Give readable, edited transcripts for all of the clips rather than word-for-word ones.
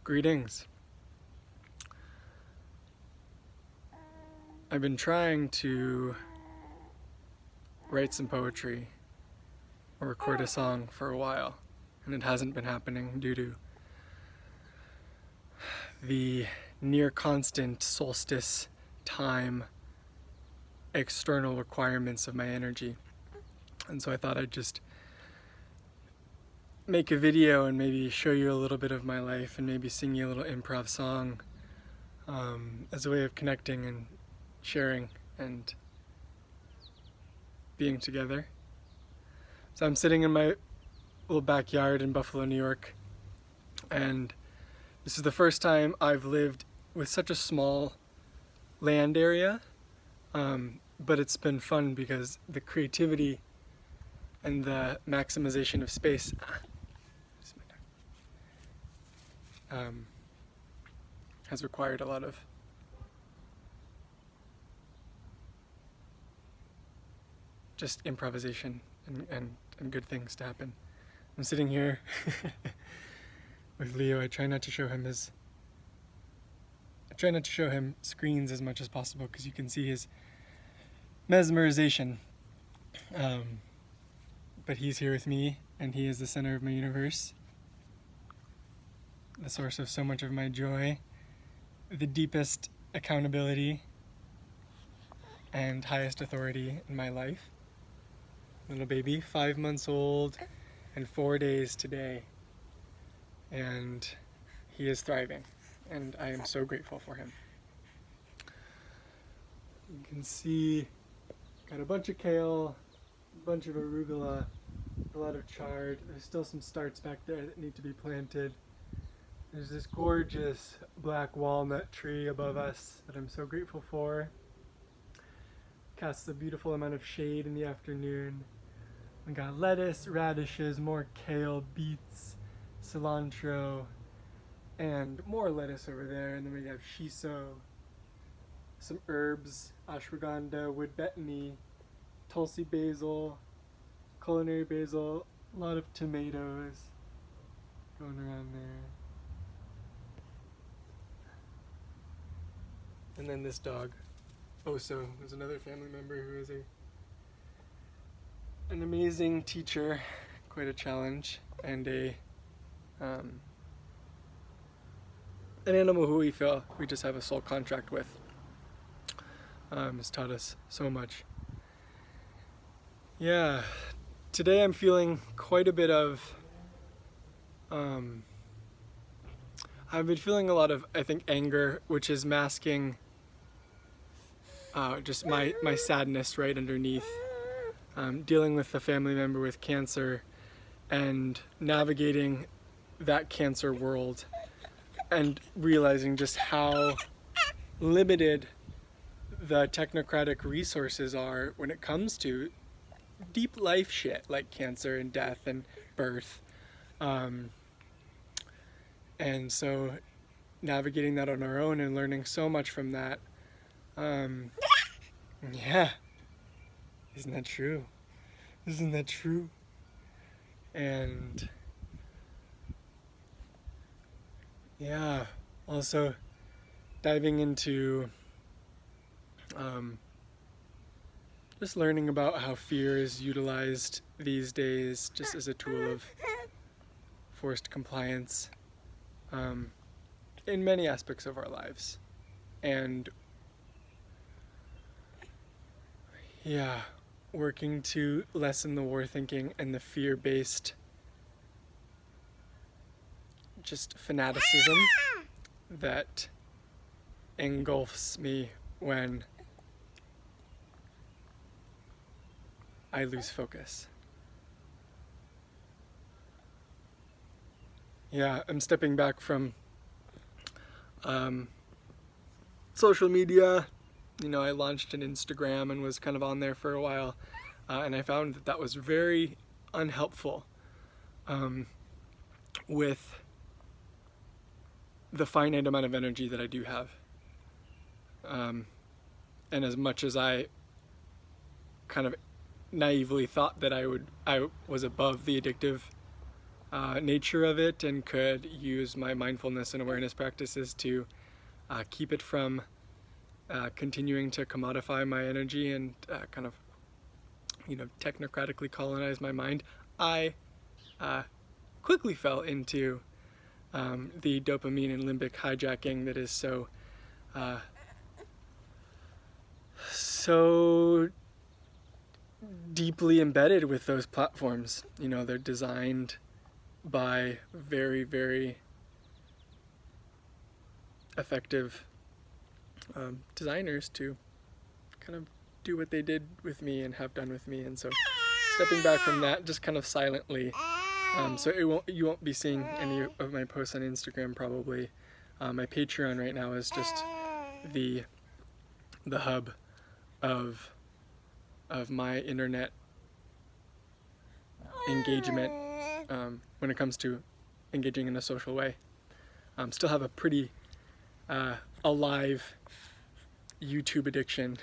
Greetings. I've been trying to write some poetry or record a song for a while, and it hasn't been happening due to the near constant solstice time external requirements of my energy. And so I thought I'd just make a video and maybe show you a little bit of my life and maybe sing you a little improv song as a way of connecting and sharing and being together. So I'm sitting in my little backyard in Buffalo, New York, and this is the first time I've lived with such a small land area, but it's been fun because the creativity and the maximization of space has required a lot of just improvisation and good things to happen. I'm sitting here with Leo. I try not to show him screens as much as possible because you can see his mesmerization. But he's here with me, and he is the center of my universe, the source of so much of my joy, the deepest accountability and highest authority in my life. Little baby, 5 months old and 4 days today, and he is thriving, and I am so grateful for him. You can see got a bunch of kale, a bunch of arugula, a lot of chard. There's still some starts back there that need to be planted. There's this gorgeous black walnut tree above us that I'm so grateful for. Casts a beautiful amount of shade in the afternoon. We got lettuce, radishes, more kale, beets, cilantro, and more lettuce over there. And then we have shiso, some herbs, ashwagandha, wood betony, tulsi basil, culinary basil, a lot of tomatoes going around there. And then this dog, Oso, is another family member who is an amazing teacher, quite a challenge, and an animal who we feel we just have a soul contract with. Has taught us so much. Yeah, today I'm feeling quite a bit of, I've been feeling a lot of, I think, anger, which is masking just my sadness right underneath. Dealing with a family member with cancer and navigating that cancer world and realizing just how limited the technocratic resources are when it comes to deep life shit like cancer and death and birth. And so navigating that on our own and learning so much from that. Yeah. Isn't that true? Isn't that true? And yeah, also diving into just learning about how fear is utilized these days just as a tool of forced compliance in many aspects of our lives. And yeah, working to lessen the war thinking and the fear-based just fanaticism that engulfs me when I lose focus. Yeah, I'm stepping back from social media. You know, I launched an Instagram and was kind of on there for a while, and I found that was very unhelpful with the finite amount of energy that I do have. And as much as I kind of naively thought that I was above the addictive nature of it and could use my mindfulness and awareness practices to keep it from continuing to commodify my energy and kind of, technocratically colonize my mind, I quickly fell into the dopamine and limbic hijacking that is so deeply embedded with those platforms. They're designed by very, very effective designers to kind of do what they did with me and have done with me. And so stepping back from that just kind of silently, so you won't be seeing any of my posts on Instagram probably. My Patreon right now is just the hub of my internet engagement when it comes to engaging in a social way. Still have a pretty alive YouTube addiction.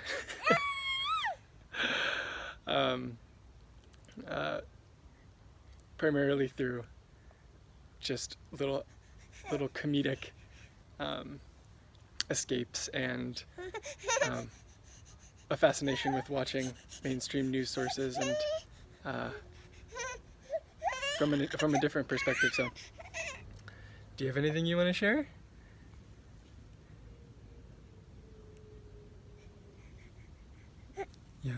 Primarily through just little comedic escapes and a fascination with watching mainstream news sources and from a different perspective. So, do you have anything you want to share? Yeah.